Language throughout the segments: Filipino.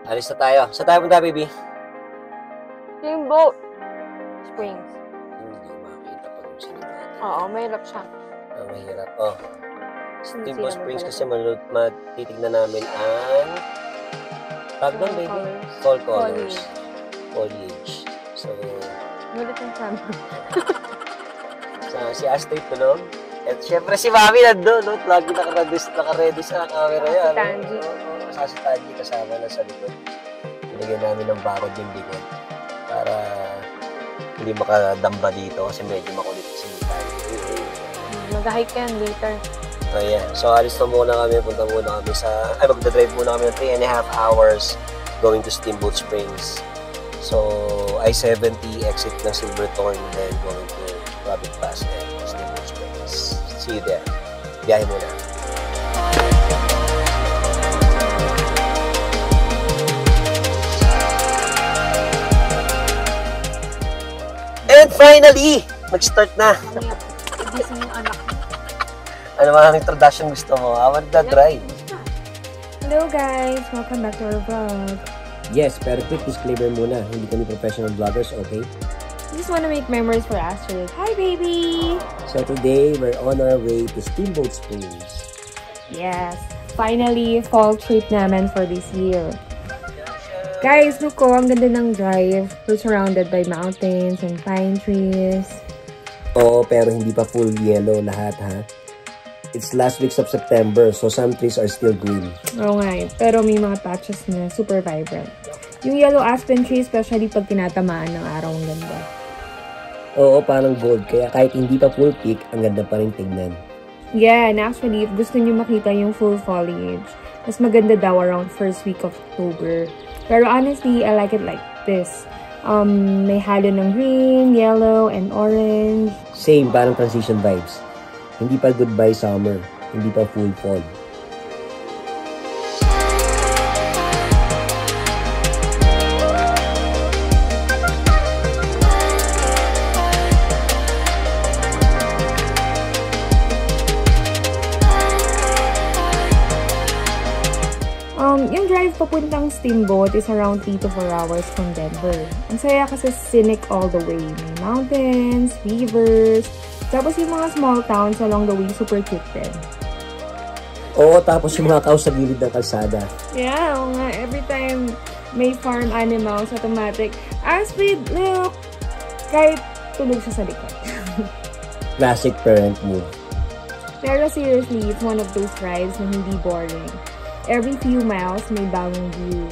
Alis na tayo. Saan tayo punta, baby? Steamboat Springs. Hindi makita pa kung sino natin. Oo, mahirap siya. Mahirap. Steamboat Springs kasi matitignan namin ang tag doon, baby? Fall colors. Foliage. So, mulit yung sabi. Si Astrid tulog. At syempre si Mami nandun, no? Lagi naka-ready sa camera yan. Tanji. Si Tanji kasama na sa likod. Pinagyan namin ng bakod yung likod para hindi makadamba dito kasi medyo makulit si Tanji. Mag-hike yan later. So yeah. So alis na muna kami. Punta muna kami magdadrive muna kami ng 3.5 hours going to Steamboat Springs. So I-70 exit ng Silverthorne then going to Rabbit Pass and Steamboat Springs. See you there. Biyahe muna. And finally, nag-start na. Gising yung anak. Ano ba ang introduction gusto mo? I want to drive. Hello guys! Welcome back to our vlog. Yes, pero quick disclaimer muna. Hindi kami professional vloggers, okay? We just want to make memories for Astrid. Hi baby! So today, we're on our way to Steamboat Springs. Yes! Finally, fall trip naman for this year. Guys, look ko, ang ganda ng drive. We're surrounded by mountains and pine trees. Oo, pero hindi pa full yellow lahat, ha? It's last weeks of September, so some trees are still green. Oo nga eh, pero may mga patches na super vibrant. Yung yellow aspen tree, especially pag tinatamaan ng araw, ang ganda. Oo, parang gold, kaya kahit hindi pa full peak, ang ganda pa rin tignan. Yeah, and actually, if gusto nyo makita yung full foliage, mas maganda daw around first week of October. Pero honestly, I like it like this. May halo ng green, yellow, and orange. Same, parang transition vibes. Hindi pa goodbye summer, hindi pa full fall. Yung drive papuntang Steamboat is around 3 to 4 hours from Denver. Ang saya kasi scenic all the way. May mountains, rivers, tapos yung mga small towns along the way, super cute din. Oo, tapos yung mga cows sa gilid ng kalsada. Yeah, oo nga. Every time may farm animals, automatic, Astrid, look! Kahit tulog siya sa likod. Classic parent move. Pero seriously, it's one of those rides na hindi boring. Every few miles, may bagong view.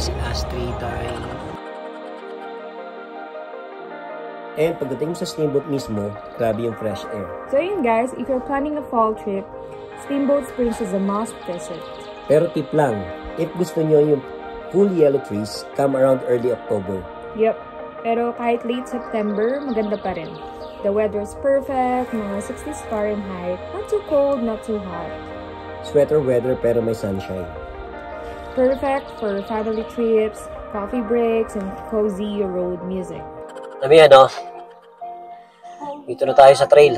Si Astrid tayo. And pagdating mo sa Steamboat mismo, grabe yung fresh air. So yun guys, if you're planning a fall trip, Steamboat Springs is a must visit. Pero tip lang, if gusto nyo yung full yellow trees, come around early October. Yep, pero kahit late September, maganda pa rin. The weather's perfect, mga 60s Fahrenheit, not too cold, not too hot. Sweater weather pero may sunshine. Perfect for family trips, coffee breaks, and cozy road music. Sabi dito na tayo sa trail.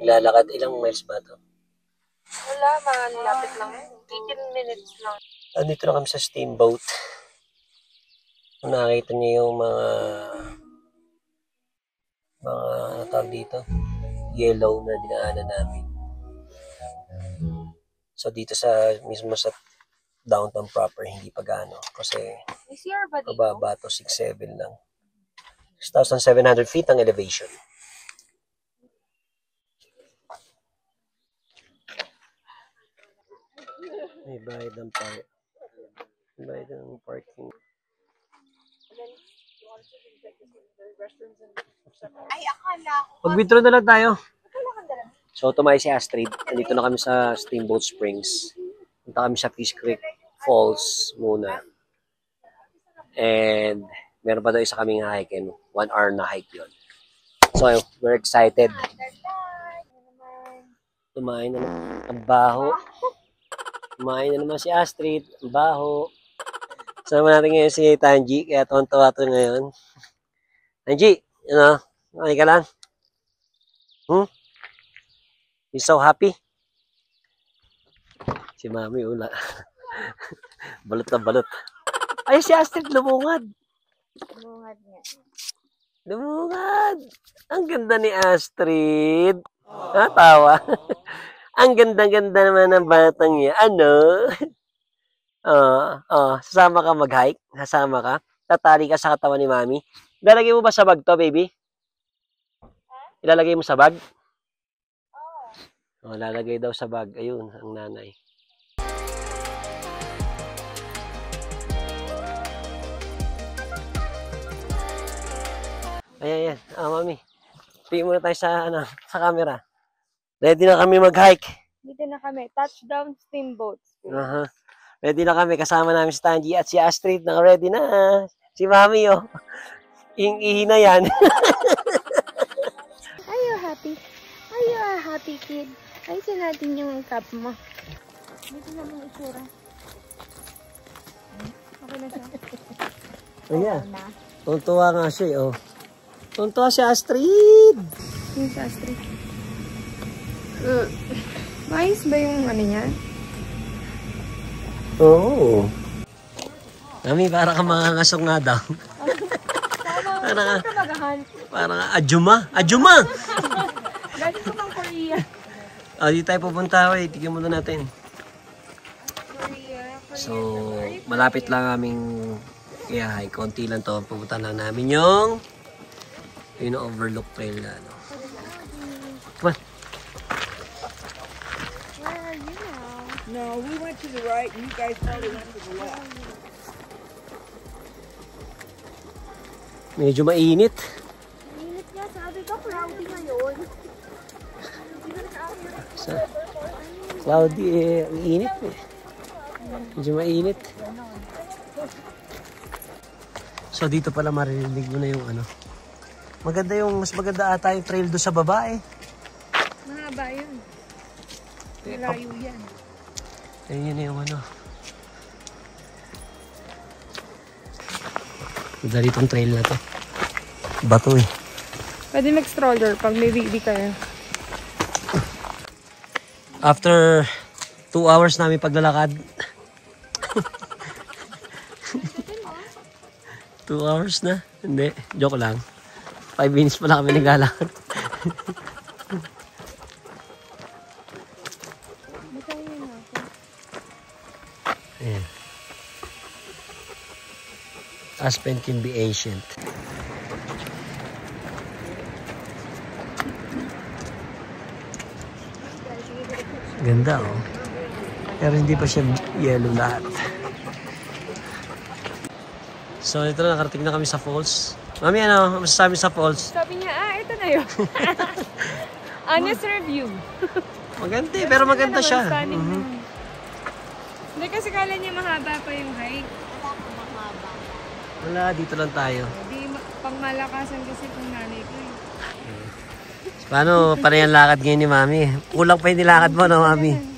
Lalakad, ilang miles ba ito? Wala, malapit lang. 18 minutes lang. Andito na kami sa Steamboat. Nakita niyo yung mga ano tawag dito? Yellow na dinaanan namin. So dito mismo sa downtown proper, hindi pa gaano. Kasi mababa to, 6'7" lang. 6,700 feet ang elevation. May bayad ng parking. Mag-withdraw na lang tayo. So, tumayo si Astrid. Nandito na kami sa Steamboat Springs. Punta kami sa Fish Creek Falls muna. And meron pa daw isa kaming hike and 1 hour na hike yun. So, we're excited. Tumayo na naman. Ang baho. Tumayo na naman si Astrid. Ang baho. Sama natin ngayon si Tanji. Kaya tuwan-tuwa ito ngayon. Tanji, okay ka lang? You so happy? Si Mami, ula. Balot na balot. Ay, si Astrid, lumungad. Lumungad nga. Lumungad. Ang ganda ni Astrid. Tawa. Ang ganda-ganda naman ng batang niya. Ano? Sasama ka mag-hike? Sasama ka? Tatali ka sa katawan ni Mami? Ilalagay mo ba sa bag to, baby? Ilalagay mo sa bag? Lalagay daw sa bag. Ayun, ang nanay. Ayan. Mami. Tingin muna tayo sa camera. Ready na kami mag-hike. Dito na kami. Touchdown Steamboat. Ready na kami. Kasama namin si Tanji at si Astrid. Ready na. Si Mami, oh. Ihi na yan. Are you happy? Are you a happy kid? Ayusin natin yung cup mo. Dito na mong itsura. Okay na siya. Ayan. Tuntua nga siya, oh. Tuntua si Astrid. Yung si Astrid. Maayos ba yung ano niya? Oo. Mami, para ka mangangasong nga daw. Parang Ajuma. Ajuma! Galing ko pang Korea. Di tayo pupunta. Tignan muna natin. Korea. So, malapit lang aming i-hike. Konti lang to. Pupunta lang namin yung overlook trail na ano. Come on. Where are you now? No, we went to the right and you guys probably went to the left. Medyo mainit. Init niya. Sabi ko, cloudy ngayon. Cloudy ang init eh. Medyo mainit. So dito pala marinig mo na yung ano. Mas maganda ata yung trail doon sa baba eh. Mahaba yun. Malayo yan. Ayun yung ano. Ganda ritong trail na to. Bato eh. Pwede mag-stroller pag may baby kayo. After 2 hours namin paglalakad. 2 hours na? Hindi. Joke lang. 5 minutes pa lang kami naglalakad. Ayan. Aspen can be ancient. Ganda oh. Pero hindi pa siya yellow lahat. So ito na, nakarating na kami sa falls. Mami, ano masasabi sa falls? Sabi niya, ito na yun. Honest review. Maganda eh, pero maganda siya. Hindi kasi kala niya mahaba pa yung hike. Wala, dito lang tayo. Hindi, pang malakasan kasi kung nanay ko eh. Paano, parehang lakad ngayon ni Mami? Kulang pa yung nilakad mo, no, Mami?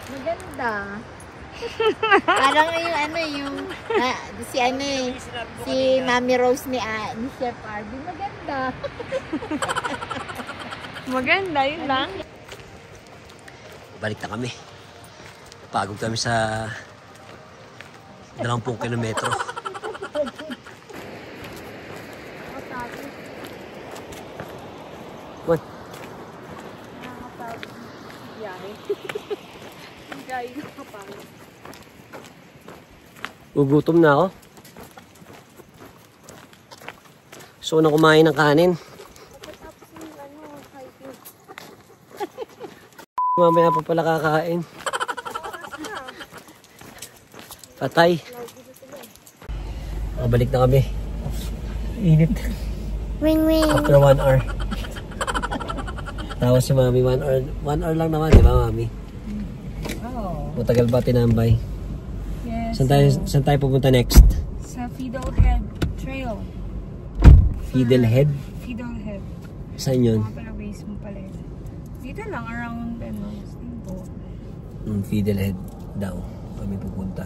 Maganda. Parang si Mami Rose ni Chef Arby. Maganda. Maganda, yun lang. Balik na kami. Pagod kami sa 20 kilometro. What? Gugutom na ako. So na kumain ng kanin. Mamaya pa pala kakain. Patay. Nakabalik na kami. Init. Ring ring. After 1 hour. Tapos si Mami 1 hour. 1 hour lang naman, di ba Mami? Oh. Matagal ba tinambay? Yes. Saan tayo pupunta next? Sa Fiddlehead Trail. Fiddlehead? Fiddlehead. Saan yun? Mga pala ways mo pala yun. Dito lang, around, Steamboat. Fiddlehead daw. Kami pupunta.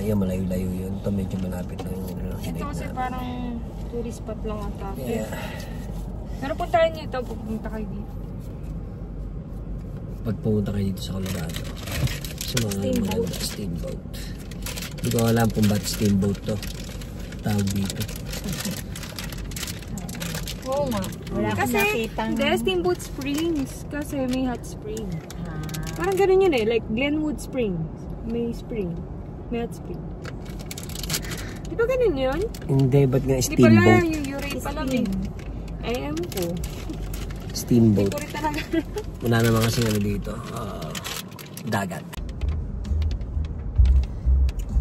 Yan, malayo-layo yun. Ito medyo malapit lang yung Ito kasi parang tourist spot lang ata. Yeah. Pero puntahan niyo ito, pupunta kayo dito. Pag pumunta kayo dito sa Colorado. Sa mga maganda steamboat. Hindi ko alam kung ba't steamboat to. Tawag dito. Oo nga. Wala akong Kasi, nakitang... hindi, Steamboat Springs. Kasi may hot spring. Parang ganun yun eh. Like Glenwood Springs. May spring. May hot spring. Di ba ganun yun? Hindi, ba't nga Di pala steamboat? yung Uri pala eh. Ay, ewan ko. Steamboat. Uri talaga. Wala naman kasi ano dito. Dagat.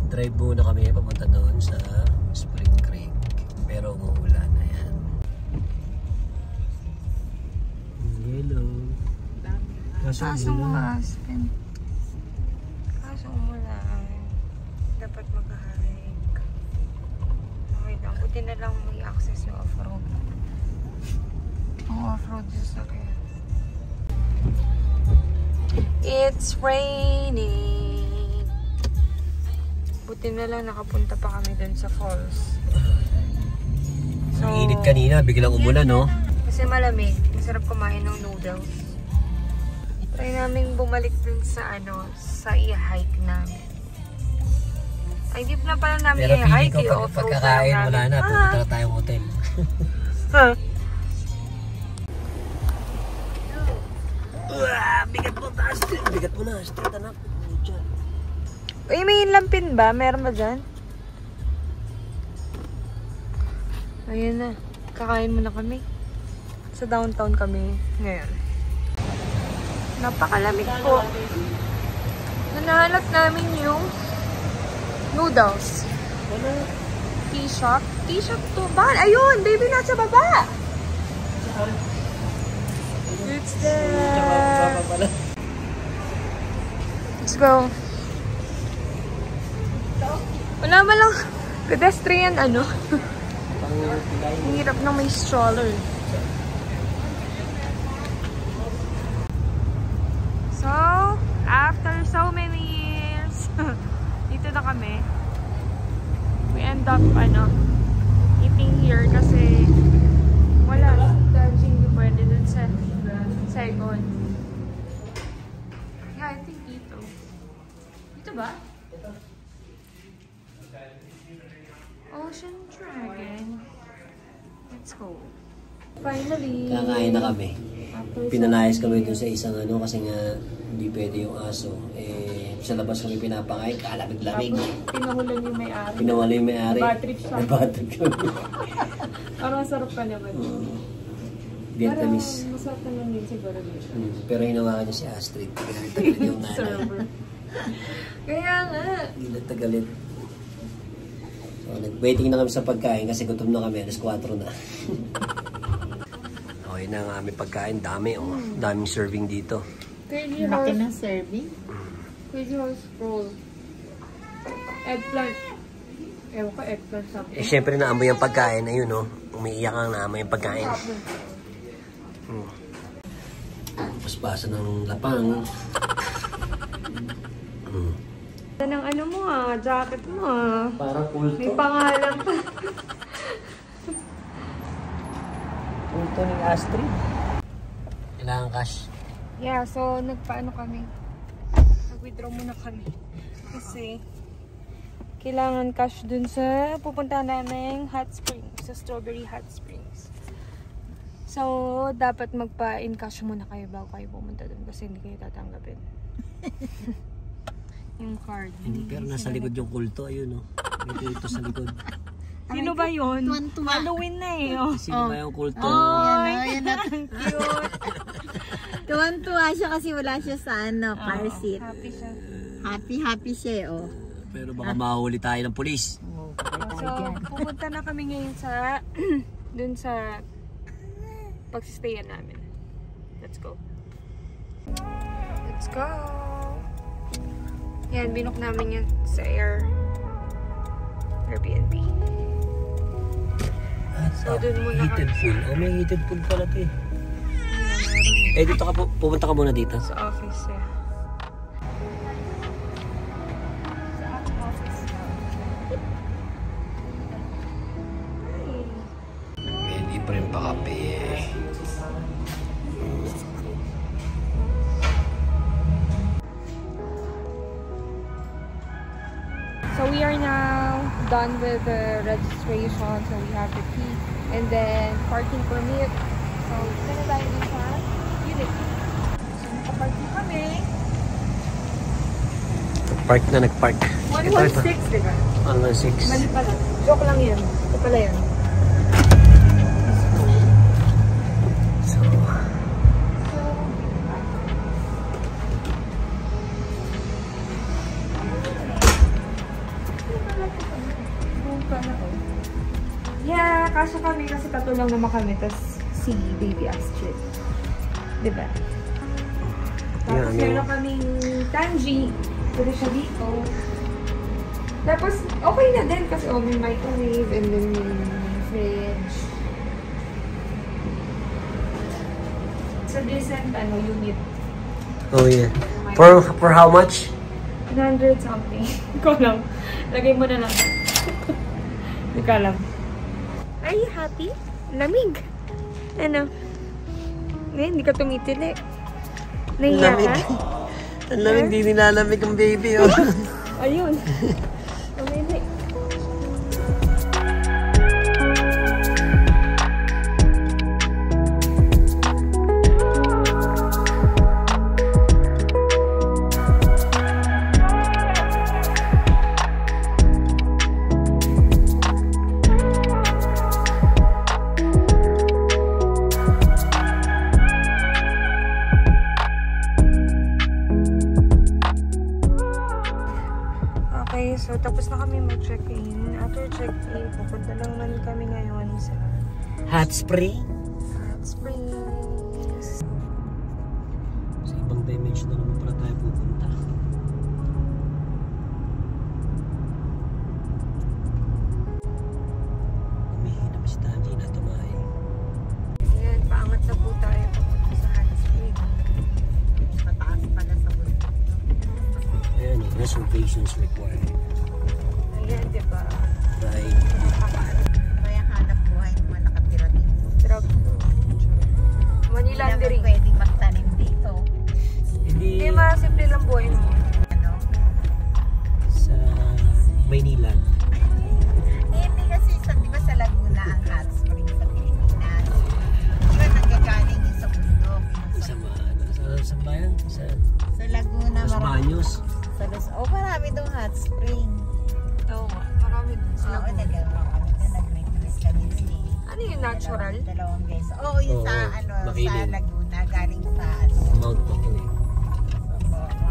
Drive muna kami papunta doon sa Spring Creek. Pero umuulan na yan. Hello. Kaso mga aspen. Kaso umulan. Dapat mag-hike. Okay lang. Buti na lang may access yung off-road. Ang off-road sa sakyan. It's raining. Buti na lang nakapunta pa kami dun sa falls. So, Ang init kanina, biglang umulan, no? kasi malamig. Masarap kumain ng noodles. Try namin bumalik dun sa sa i-hike namin. Ay, di na pala namin Pero pili i-hike. ko pagkakain, wala na. Pupunta na tayong hotel. Bigat mo, taas. Bigat mo na. Straight anak. Uy, may lampin ba? Meron ba dyan? Ayun na. Kakain muna kami. Sa downtown kami ngayon. Napakalamig po. Nanahanap namin yung noodles. T-shop. T-shop to. Bakit? Ayun! Baby, nasa baba! It's there! Let's go. Wala ba lang pedestrian Ang hirap na may stroller. So, after so many years, dito na kami. We end up, eating here kasi wala. Dahil hindi pwede dun sa Saigon. Yeah, I think dito. Dito ba? Ocean Dragon. Let's go. Finally. Kakain na kami. Pinanayas kami dun sa isang kasi nga hindi pwede yung aso. Sa labas kami pinapakain, kalamig-lamig. Pinahulan yung may-ari. Pinawala yung may-ari. Bad trip siya. Bad trip kami. Parang masarap ka naman. Vietnamese. Parang masarap naman din siguro dito. Pero hinawakan niya si Astrid. Galit yung nanay. Server. Kaya nga. Galit. So, nag-waiting na kami sa pagkain kasi gutom na kami. Alas 4 na. Okay na ang aming pagkain. Dami, daming serving dito. Crazy Laki horse. ng serving. Crazy horse roll. Eggplant. Ewan ko, eggplant something. Syempre naamoy ang pagkain. Ayun, umiiyak ang naamoy ang pagkain. Paspasa ng lapang. Yan ang mo jacket mo Parang kulto. May pangalan pa. Kulto ni Astrid. Kailangan cash. Yeah, so nagpaano kami. Nag-withdraw muna kami. Kasi, kailangan cash dun sa pupunta namin hot springs. Sa Strawberry Hot Springs. So, dapat magpa-in-cash muna kayo bago kayo pumunta dun. Kasi hindi kayo tatanggapin. Yung card. Pero nasa likod yung kulto. Ayun, no? May kulto sa likod. Sino ba yun? Tuwan-tuwa. Halloween na eh. Oh. Sino ba yung kulto? Yan na. Cute. Tuwan-tuwa siya kasi wala siya sa car seat. Happy siya. Happy siya, oh. Pero baka mahuli tayo ng pulis. So, pupunta na kami ngayon sa dun sa pagsistayan namin. Let's go. Let's go. Yan, binook namin yan sa Airbnb. So, dun muna Heated kami. pool. Oh, may heated pool pala ito eh. Eh, dito ka pupunta ka muna dito. Sa office, yeah. Sa office na. May libre pa kape eh. So we are now done with the registration. So we have the key and then parking permit. So ito na tayo dun sa unit. So nakapark na kami. Park na nagpark. 116, diba? 116. Mali pala. Joke lang yan. Ito pala yan. So, Yeah, kasya kami kasi tatlo lang naman kami. Tapos si Baby Astrid. Diba? Tapos meron kaming Tangy. Pwede siya dito. Tapos okay na din kasi may microwave and then may fridge. It's a decent unit. oh yeah. For how much? 100 something. Ikaw lang. Lagay mo na lang. Hindi ka alam. Are you happy? Lamig. Ano? Ngayon, hindi ka tumitili. Nahiya ka? Ang lamig, di nilalamig ang baby. Oh. Ayun. Tumili. Okay, so tapos na kami mag-check-in. After check-in, pupunta naman kami ngayon sa Hot spring? Hot Springs. Sa ibang dimension na naman pala tayo pupunta. Umihina si Tanji na tumayo. Ayan, paangat na po tayo papunta sa Hot Springs. Mataas pala sa bundok. Ayan, reservations required. Ayan, diba? Right. Kaya hanap buhay naman nakatira dito. Drop. Manila Hindi Landing. naman pwedeng magtanim dito. Hindi Hindi, masimple lang buhay mo. Ano? sa Maynila. Hindi kasi di ba sa Laguna ang hot spring sa Pilipinas? Di ba nanggagaling yun sa bundok? Sa bayan? Sa Laguna, Sa Baños. Sa marami daw hot spring. Oo nga, marami din sila. Oo, nagagawa kami na nag-request kami dun eh. Ano yung natural? Dalawang beses. Oo, yung Oo, sa sa Makiling. Laguna, galing sa Mount Makiling.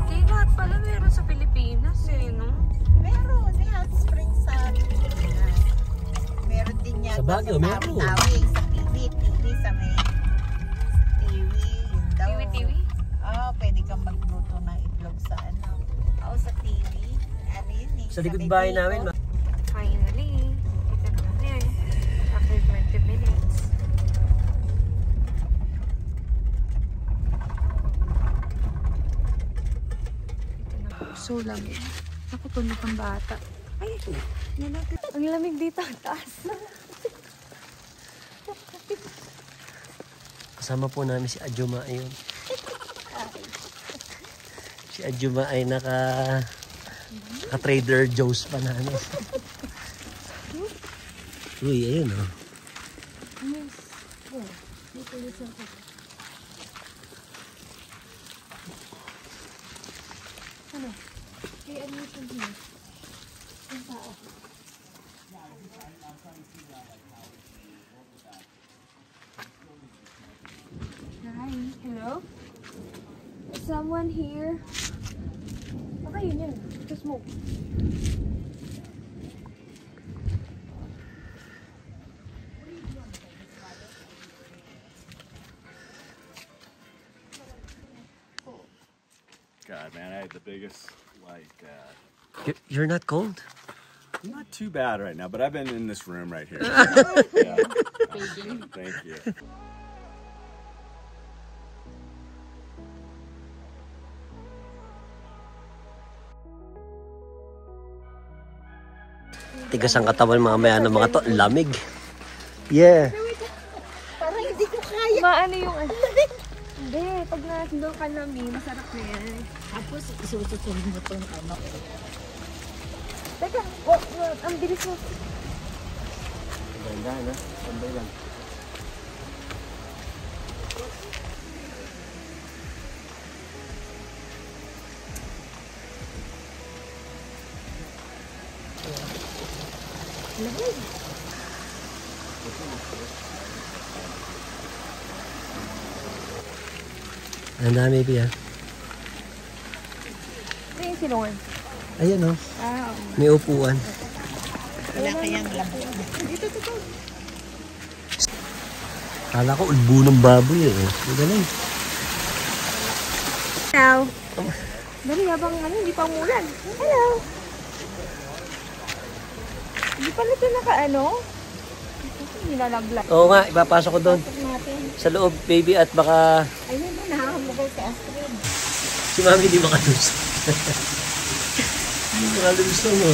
Hindi lahat pala meron sa Pilipinas eh, no? Meron, may hot spring sa Pilipinas. Meron din yan Sa Baguio, meron. Tawi, sa Tiwi, sa may Tiwi, yun daw. Tiwi-tiwi? Oo, pwede kang magluto ng itlog sa ano. Oo, sa Tiwi. Ano yun eh. Sa likod may bahay dito. namin, Finally, kita na kami. After 20 minutes. Ito na po. So lamig. Ako tulog ang bata. Ay, nalag. Ang lamig dito. Ang taas. Kasama po namin si Ajuma ayun. Si Ajuma ay naka-Trader Joe's pa na ano. Uy, ayun oh. Yes. Oh, dito yung ano? Hey, admission here. Yung tao. Hi, hello? Is someone here? Baka yun yun. Just smoke. God, man, I had the biggest, like, You're not cold? not too bad right now, but I've been in this room right here. Yeah. Thank you. Tigas ang katawan mamaya ng mga to. Lamig. Yeah. Parang hindi ko kaya. Maano yung ano? Hindi, pag nandun ka na, masarap na yan. Tapos isususunod mo itong ano. Teka, ang bilis mo. Ganda na. Sambay lang. Ang dami ba yan? Ito yung silungan. Ayan o. Ah, May upuan. Wala kayang labo. Kala ko ulbo ng baboy eh. Ang galing. hello. Dali, habang ano, hindi pa umulan. Hello. Hindi pala ito naka-ano? Hindi nalaglag. Oo nga, ipapasok ko doon. Natin. Sa loob, baby, at baka Ayun na, nakakamagay si Astrid. si mami di makalus. Hindi makalus mo.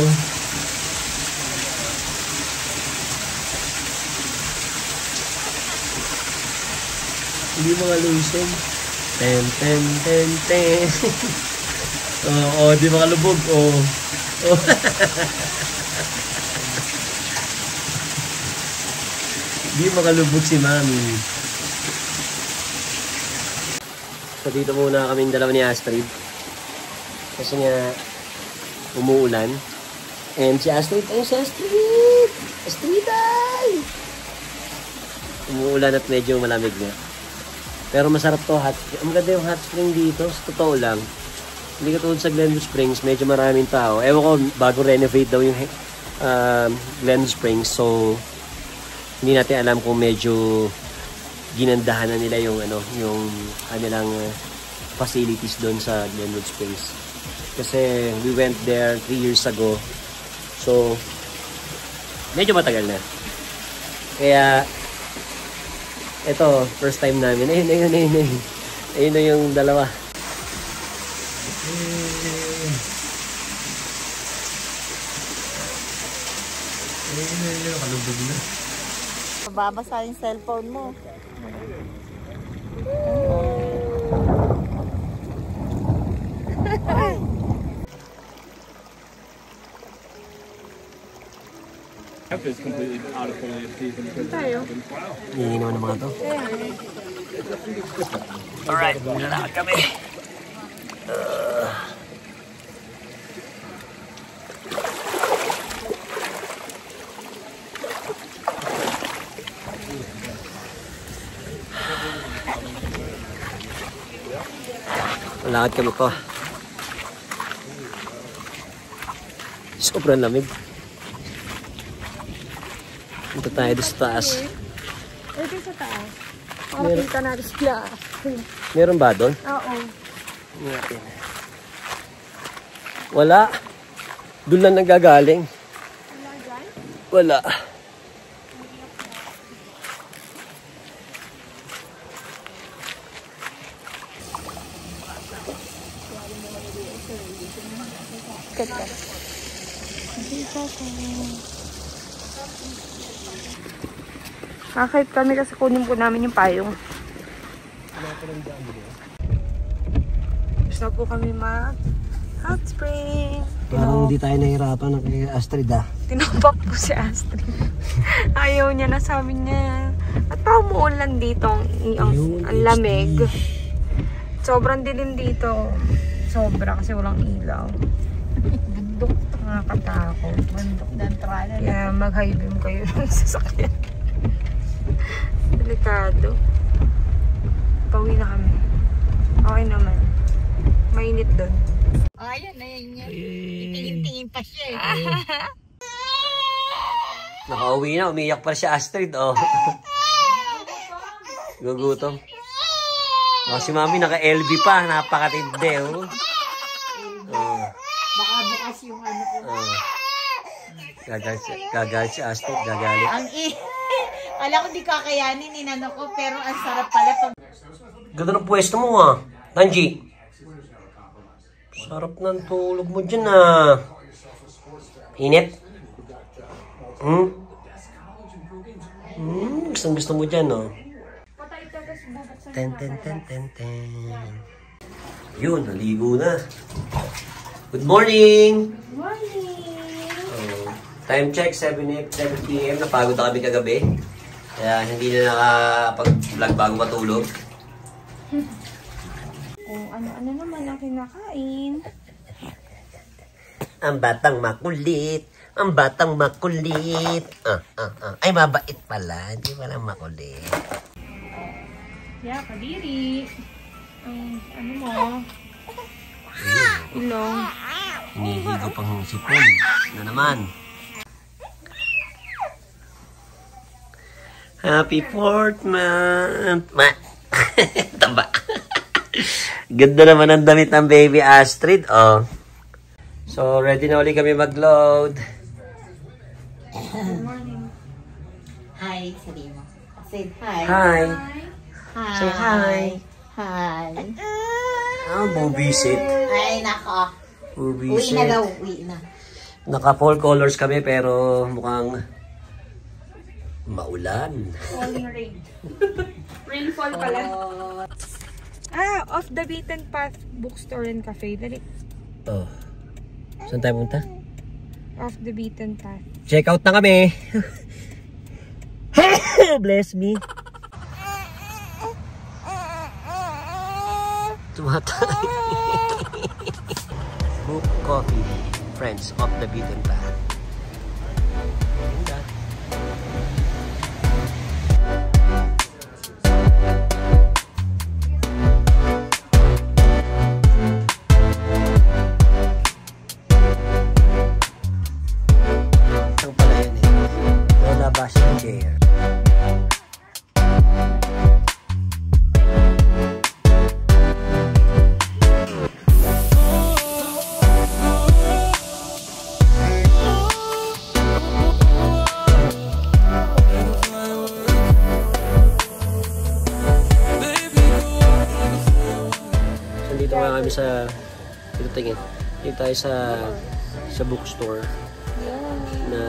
Hindi makalusog. Ten, ten, ten, ten. Oo, di makalubog. Oo. Oh. Di makalubog si mami. So dito muna kaming dalawa ni Astrid. Kasi nga umuulan. And si Astrid, ayun si Astrid! Astrid ay! Umuulan at medyo malamig na. Pero masarap to, ang maganda yung hot spring dito, sa totoo lang. Hindi katulad sa Glenwood Springs, medyo maraming tao. Ewan ko, bago renovate daw yung Glenwood Springs, so hindi natin alam kung medyo ginandahan na nila yung yung kanilang facilities doon sa Glenwood Springs. Kasi we went there 3 years ago. So medyo matagal na. Kaya ito, first time namin. Ayun. Ayun na yung dalawa. Ayun, kalubog na. Babasa yung cellphone mo. It's completely out of foliage season because Tayo. Iinom ng mga to. Alright, lalakad kami. Lalakad kami pa. Sobrang lamig. Punta tayo doon sa taas. Ito sa taas. Makakita natin sila. Meron ba doon? Oo. Natin. Wala. Doon lang nagagaling. Wala dyan? Wala. Ganda. Kahit kami kasi kunin po namin yung payong. Tapos na po kami hot spring. Parang hindi tayo nahirapan ng kay Astrid Tinopak po si Astrid. Ayaw niya na, sabi niya. At pa umuulan dito, ang lamig. Sobrang dilim dito. Sobra kasi walang ilaw. Bundok, nakakatakot. Bundok na entrada. Kaya mag-high beam kayo ng sasakyan. Delikado. Pauwi na kami. Okay naman. Mainit doon. Oh, ayan na yan. Tingin-tingin pa siya eh. Nakauwi na, umiyak pa siya Astrid, oh. Gugutom. Oh, si Mami naka-LV pa, napakatindi, oh. Baka bukas yung ano ko. Gagalit si Astrid, gagalit. Alam ko di kakayanin, inano ko, pero ang sarap pala pag... Ganda ng pwesto mo, Tanji. Sarap ng tulog mo dyan, Init? Gusto mo dyan, no? Ten. Yun, naligo na. Good morning! Good morning! Time check, 7 p.m. Napagod na kami kagabi. Kaya hindi na nakapag-vlog bago matulog. Kung ano-ano naman ang kinakain. Ang batang makulit. Ang batang makulit. Ay, mabait pala. Hindi pala makulit. Yeah, kadiri. Ano mo? Ilong. Hinihigo pang sipon. Na naman. Happy 4th month. Tamba. Ganda naman ang damit ng baby Astrid, oh. So, ready na ulit kami mag-load. Good morning. Hi, sabi mo. Say hi. Hi. Hi. Say hi. Hi. Bubisit. Ay, nako. Uwi Bubisit. na daw, uwi na. Naka full colors kami pero mukhang maulan. Falling rain. Rainfall pala. Off the beaten path bookstore and cafe. Dali. Oh. Saan tayo punta? Off the beaten path. Check out na kami. Bless me. Tumatay. Book coffee. Friends, off the beaten path. Ganda. Ang pala yun Lola Bash chair. Dito nga kami sa dito tayo sa bookstore na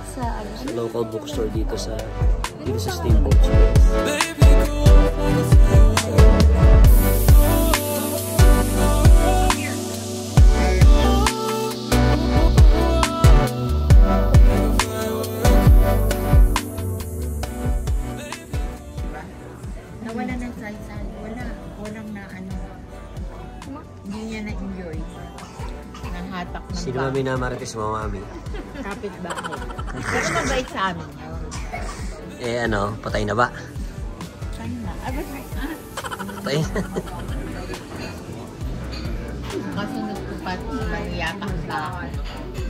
sa local bookstore dito sa Steamboat Springs. Nawala ng salsal. Walang na ano. Hindi niya na-enjoy. Nahatak ng Sino Mami na marites mo, Mami? kapit bahay. Pero mabait sa amin yun. Patay na ba? Saan na? Patay na. Kasi nagtupat yapak bahay.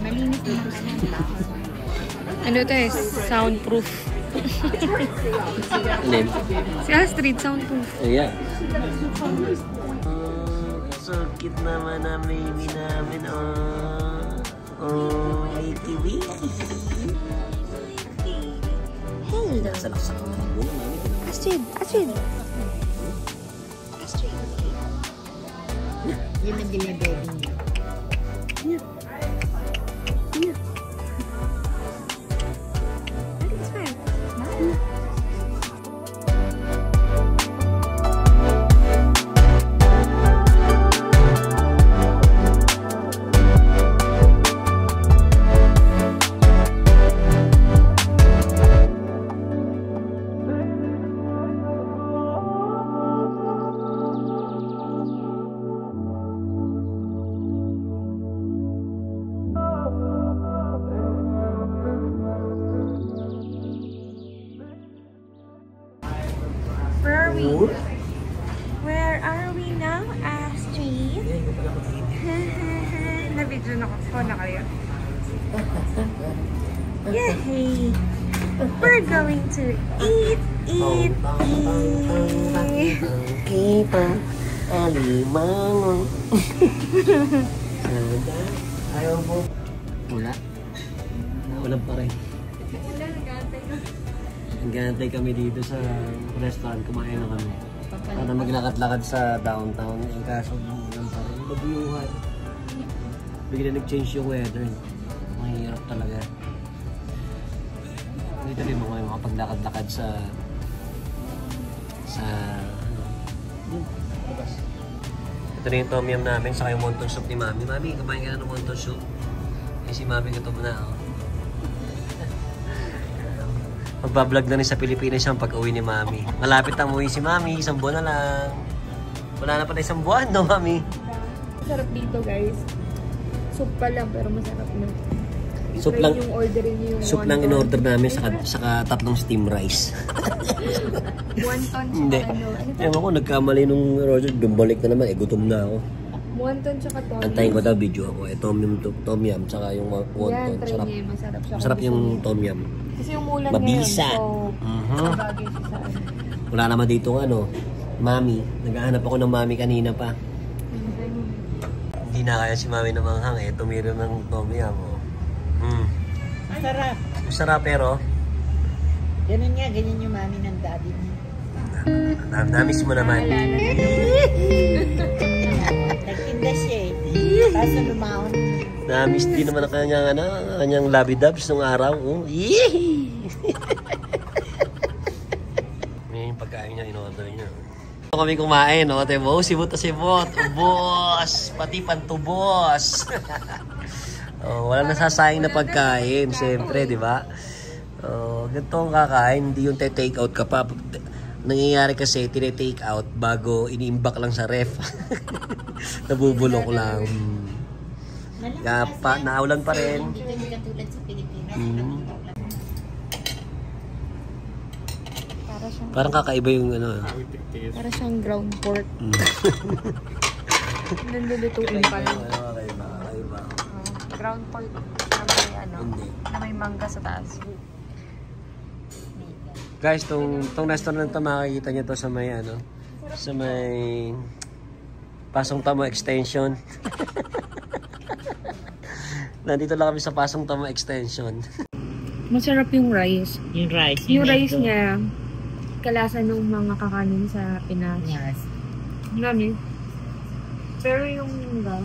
Malinis dito sa bahay. Ano to eh? Soundproof. Name? Si Astrid, soundproof. Yeah. So cute naman ang baby namin. Wiki wiki. Hey, salaksak mo muna, Mami. Astrid, Astrid. Yun ang dinibebe niya. Diyan ako. Na kayo. Yay! We're going to eat. Kita alimango. Ayaw mo. Wala. Walang pa rin. Nag-aantay kami dito sa restaurant. Kumain na kami. Para maglakad-lakad sa downtown. Ang kaso walang pa rin. Mabiyuhan. Bigla nag-change yung weather. Mahirap talaga. Dito rin mga makapaglakad-lakad sa labas. Ito rin yung tom yum namin, saka yung wonton soup ni Mami. Mami, kumain ka na ng wonton soup. Eh si Mami gutom na ako. Magbablog na rin sa Pilipinas yung pag-uwi ni Mami. Malapit ang uwi si Mami, 1 buwan na lang. Wala na pala 1 buwan, no Mami? Masarap dito guys. Soup pa lang pero masarap na. Soup lang, yung orderin niyo yung soup lang in-order namin saka 3 steam rice. wonton Hindi. ano? Ewan ko, nagkamali nung order. Dumbalik na naman, gutom na ako. Wonton tsaka tom. Antayin ko daw video ako. Tom yum, tsaka yung wonton. Yan, try Sarap. niya. Masarap siya. Masarap yung tom yum. Kasi yung ulan Mabisa. ngayon. So, bagay siya sa ano. Wala naman dito Mami. Naghahanap ako ng Mami kanina pa. Hindi na kaya si Mami na manghang tumira ng tom yum. Masarap. Masarap pero Ganun nga, ganyan yung mami ng daddy niya. namiss mo naman. Nagtinda siya Tapos lumaon. Namiss din naman ang kanyang labidabs nung araw. May pagkain niya, in-order niya. Kami kumain, sibot. Ubos, pati pantubos. Wala nasasayang na pagkain, siyempre, di ba? Ganito ang kakain, hindi yung take out ka pa. Nangyayari kasi, tine-take out bago iniimbak lang sa ref. Nabubulok lang. Naulan pa rin. Hindi kami katulad sa Pilipinas. Parang kakaiba yung Para siyang ground pork. Nandulutuin pa lang. Kakaiba. Ground pork na may mangga sa taas. Guys, tong restaurant to makikita niyo to sa may sa may Pasong Tamo Extension. Nandito lang kami sa Pasong Tamo Extension. Masarap yung rice. Yung rice. Yung rice niya, kalasa ng mga kakanin sa Pinas. Yes. Namin. Pero yung mangga,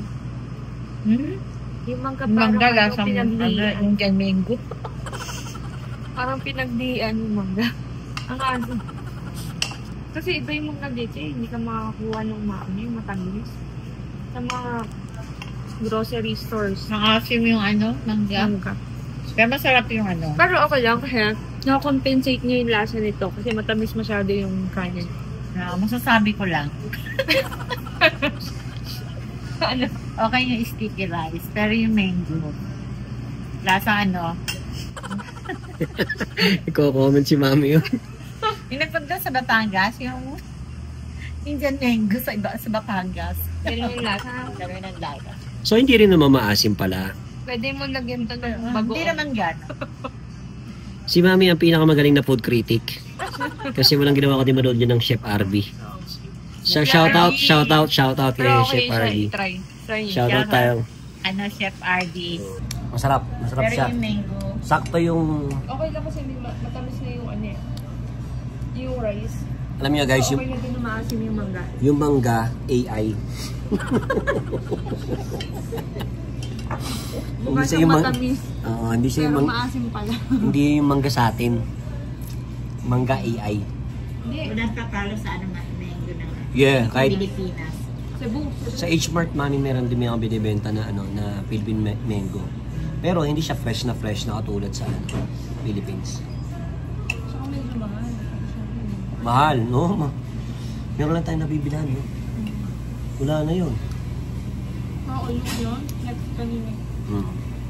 yung mangga parang pinagdian. Yung dyan mango. Parang pinagdian yung mangga. Ang aso. Kasi iba yung mangga dito hindi ka makakuha ng yung matamis. Sa mga grocery stores. Nakasim yung mangga. Pero masarap yung Pero okay lang kasi nakakompensate niya yung lasa nito kasi matamis masyado yung kanin. Masasabi ko lang. Okay yung sticky rice, pero yung mango. Lasa Iko-comment si Mami yun. Yung nagpunta sa Batangas, yung Indian mango sa Batangas. Pero yung lasa. Gano'n ang lasa. So, hindi rin naman maasim pala. Pwede mo lagyan ito ng bago. Hindi naman gano'n. Si Mami ang pinakamagaling na food critic. Kasi walang ginawa ko din manood yun ng Chef RB. So, shout out kay Chef RB. Try Shout out tayo. Chef RB. Masarap Pero siya. yung mango. Sakto yung... Okay lang kasi matamis na yung yung rice. Alam niyo guys, Okay na din na maasim yung mangga. yung mangga, AI. Mukha siyang matamis. Hindi siya Pero yung maasim pala. hindi yung mangga sa atin. Mangga AI. Hindi. Walang tatalo sa mango ng Yeah, kahit Pilipinas. Cebu. sa H-Mart Mami meron din mga binibenta na na Philippine mango. Pero hindi siya fresh na katulad sa Philippines. Saka medyo mahal. Mahal, no? Meron lang tayong nabibilhan, no? Wala na yun. Oo, yun. Next kanina.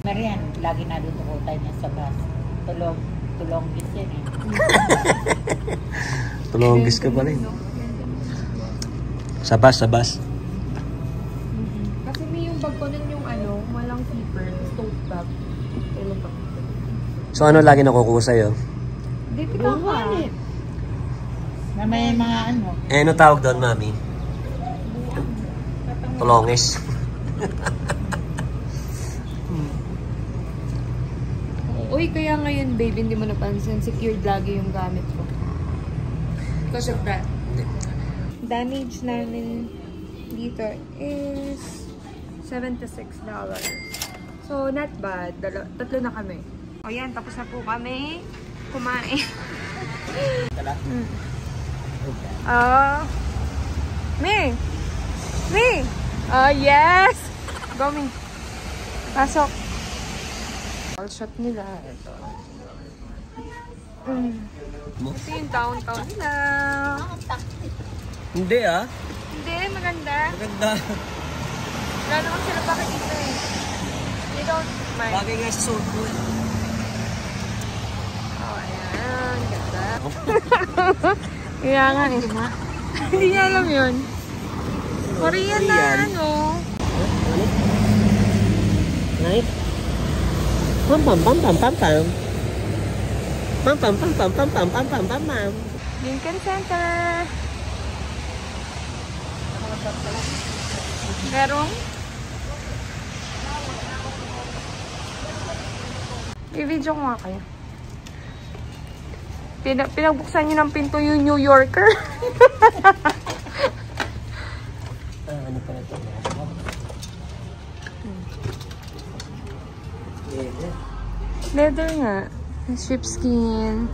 Marian, lagi nadutukutan niya sa bus. Tulonggis yan Tulonggis ka pa rin. Sa bus. Kasi may yung bag ko din yung ano, walang keeper, tote bag. Kailan pa? So ano lagi nakukuha sa'yo? Dito ka ka. Na may mga ano. Eh, ano tawag doon, mami? Tulongis. Uy, kaya ngayon, babe, hindi mo napansin, secured lagi yung gamit ko. Because of that. Damage namin dito is $76. So, not bad. Tatlo na kami. O yan, tapos na po kami kumain. Me! Yes! Go, me. Pasok. All shot nila. Ito. Ito yung downtown nila. Hindi ah. Hindi, maganda. Maganda. Wala naman sila pakikita eh. They don't mind. Bagay nga sa suit ko eh. Oh, ayan. Ganda. Kaya nga eh. Hindi niya alam yun. Korean na ano. Right? Pam pam pam pam pam pam. Pam pam pam pam pam pam pam pam pam pam. Lincoln Center. Merong? I-video ko nga kayo. Pinagbuksan niyo ng pinto yung New Yorker. Ano pala ito? Leather nga. Sheepskin.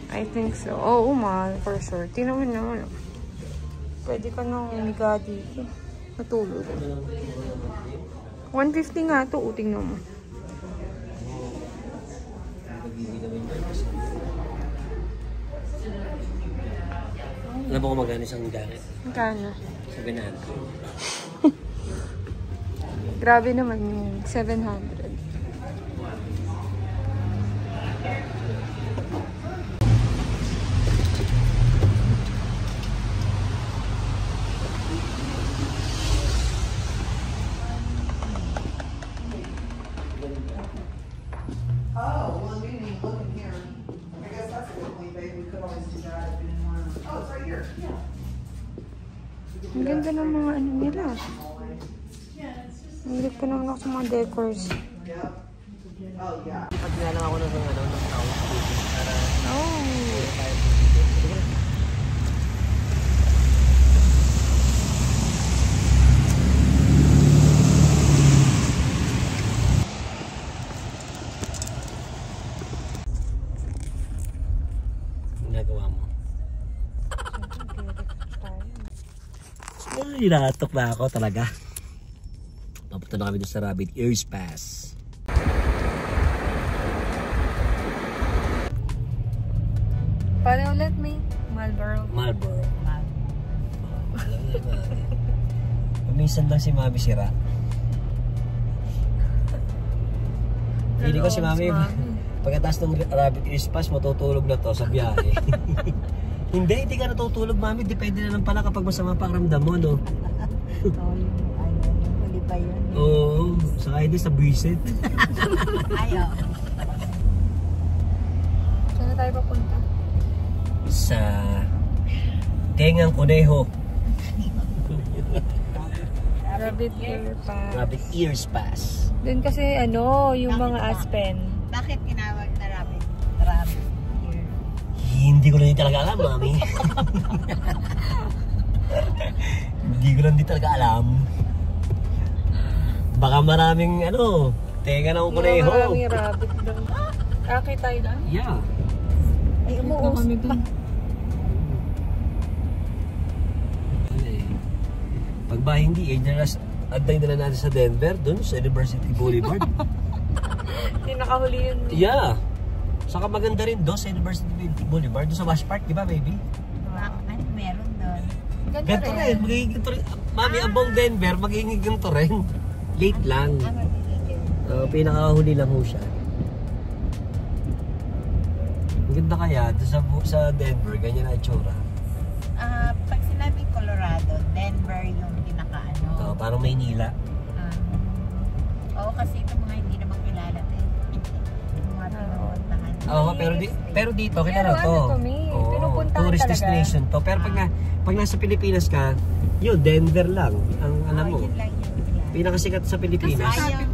I think so. Oo, mahal. For sure. Tingnan mo naman. Pwede ka nang umiga dito. Matulog. 150 nga ito. Tingnan mo. Alam mo kung magkano isang jacket? Magkano? 700. Grabe naman yun. 700. Oh, well, we didn't even look in here. I guess that's a good point, babe. We could always do that if we didn't want to. Oh, it's right here. Yeah. Ang ganda ng mga ano nila. Nilip ko naman ako sa mga decors. Yep. Oh, yeah. Pag nga lang ako ng towel. Oh. Ginagawa mo. Ay, natok na ako talaga. Napunta na kami doon sa Rabbit Ears Pass. Paano ulit me? Marlboro. Alam na ba? Minsan lang si Mami sira. Hindi ko si Mami, pagkatapos ng Rabbit Ears Pass, matutulog na to sa biyahe. Hindi ka natutulog, Mami. Depende na lang pala kapag masama pang ramdam mo, no? Huli pa yun. Oo, saka hindi sa buisit. Ayaw. Saan na tayo papunta? Sa Tengang Conejo. Rabbit Ear Pass. Rabbit Ears Pass. Doon kasi ano, yung mga aspen. Bakit tinawag na rabbit? Rabbit here. Hindi ko na din talaga alam, Mami. Hindi ko na din talaga alam. Baka maraming ano, Tengang Conejo. Maraming rabbit doon. Kakay tayo doon? Yeah. Ay, Ito umuus kami doon. Pag ba hindi, antay na lang natin sa Denver, dun sa University Boulevard. Hindi nakahuli yun. Yeah. Saka maganda rin doon sa University Boulevard, doon sa Wash Park, di ba, baby? Ano meron doon? Ganito rin, magiging ganito rin. Mami, abong Denver, magiging ganito rin. Late lang. Pinakahuli lang ho siya. Ang ganda kaya, doon sa Denver, ganyan na itsura. Pag sinabing color Parang Maynila. Oo, kasi itong mga hindi naman kilala din. Mga pinupuntahan. Oo, pero dito, kilala to. Pinupuntahan tourist talaga. destination to. Pero pag nasa Pilipinas ka, yun, Denver lang. Ang alam mo. Yun lang yun. Pinakasikat sa Pilipinas. Yung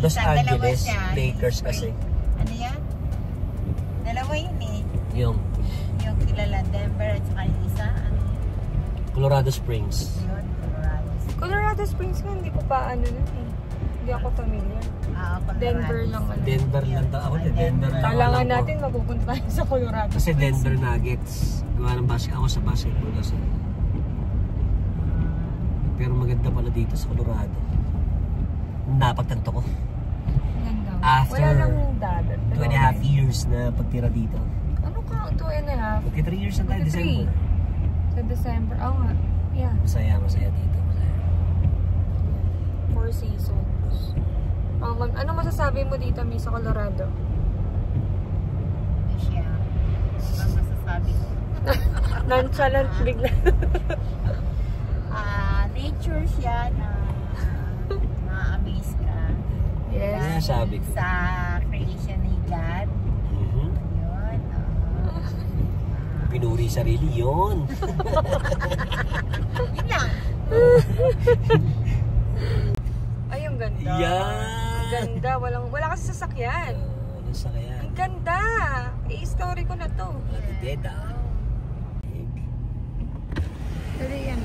Los isa, dalawa Angeles, siya. Lakers kasi. Ano yan? Dalawa yun eh. Yung Yung kilala Denver at saka yung isa. Ano yun? Colorado Springs. Yun, Colorado. Colorado Springs nga, hindi ko pa ano nun eh. Hindi ako familiar. Colorado. Denver lang ano. Denver lang. Ako din, Denver lang. Kailangan alam ko. natin mapupunta tayo sa Colorado Kasi Springs. Denver Nuggets. Gawa ng ako sa basketball kasi. Pero maganda pala dito sa Colorado. Napagtanto ko. Ganda. After Wala nang dagat. 2.5 years na pagtira dito. Ano ka? 2.5? Magka 3 years na tayo, Magka December. Sa December. Oo nga. Yeah. Masaya dito. Masaya. 4 seasons. Ano masasabi mo dito, Miss, sa Colorado? Ano siya? Ano masasabi ko? Nonchalant bigla. Nature siya na na-amaze ka. Yes. Kaya sabi ko. Sa creation ni God. Yun. Pinuri sarili yun. Yun lang. Ay, ang ganda. Yan. Ganda. Wala kasi sasakyan. Ano sa kaya? Ang ganda. I-story ko na to. Ladideda. Pero yan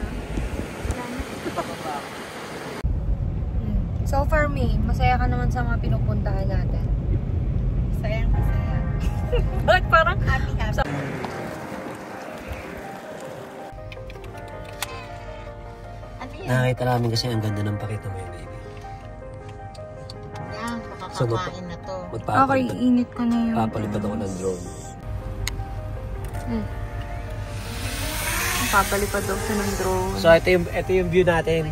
So for me, masaya ka naman sa mga pinupuntahan natin. Masaya. Bakit parang Happy. Ano yan? Nakita namin kasi ang ganda ng pakita mo yun, baby. Yan, So, makakakain na to. Okay, init ko na yun. Papalipad ako ng drone. Papalipad daw siya ng drone. So ito yung view natin.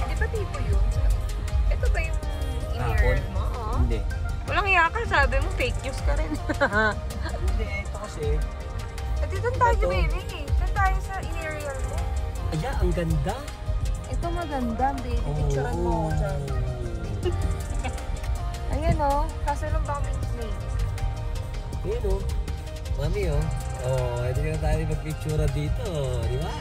Di ba tipo yun? Ito ba yung in-ear mo? Oo. Hindi. Walang iya ka, sabi mo fake news ka rin. Hindi, ito kasi. At dito tayo, Ito. baby. Doon tayo sa in-ear mo. Aya, ang ganda. Ito maganda, baby. Picturean mo ako dyan. Oh. Ayan o. Kaso lang baka may snake. Ayan o. Mami o. Oh, ito na tayo mag-picture dito. Di ba?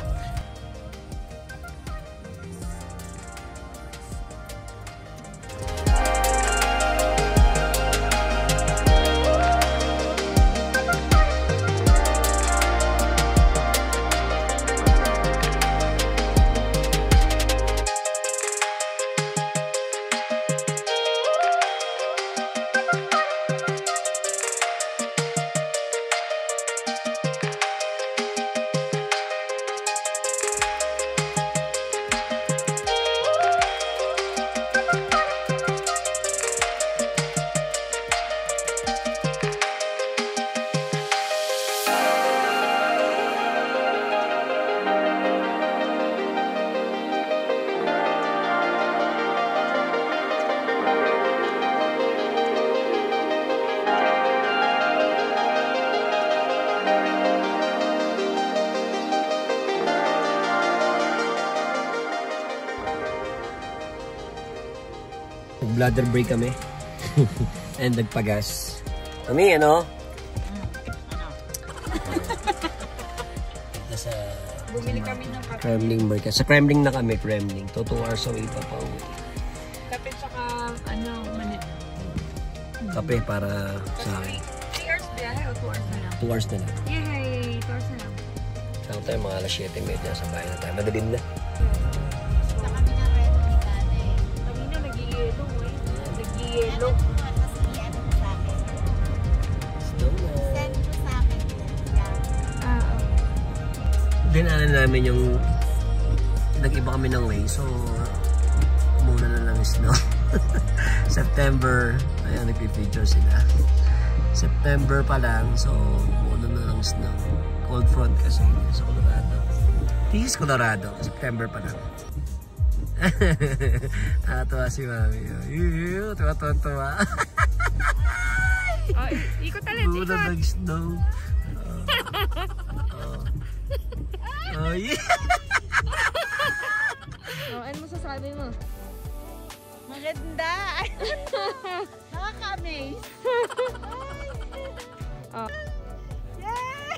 Bladder break kami. And nagpagas. Mami, ano? Nasa Bumili kami ng kape. Kremling Market. Sa Kremling na kami, Kremling. 2 hours away pa pa uwi. Kape tsaka, manit. Kape para sa akin. 3 hours biyahe o 2 hours na lang? 2 hours na lang. Yay! 2 hours na lang. Saan tayo mga alas 7:30 sa bahay na tayo. Madalim na. Sa kami ng red ni Kane. Kanina nag-i-yelo eh. Nag-i-yelo. Tapos i-ano mo sa akin. Snow na. Send mo sa akin. Yan. Dinaanan namin yung nag-iba kami ng way. So, muna na lang snow. September, ayan, nagpipicture sila. September pa lang, so muna na lang snow. Cold front kasi sa Colorado. Tigis Colorado, September pa lang. Nakatawa si Mami. Tuwa-tuwa. Oh, ikot talit, ikot. Muna nag-snow. Oh, yeah. Oh, ano mo sasabi mo? Maganda! Nakaka-amaze! Oh. Yay!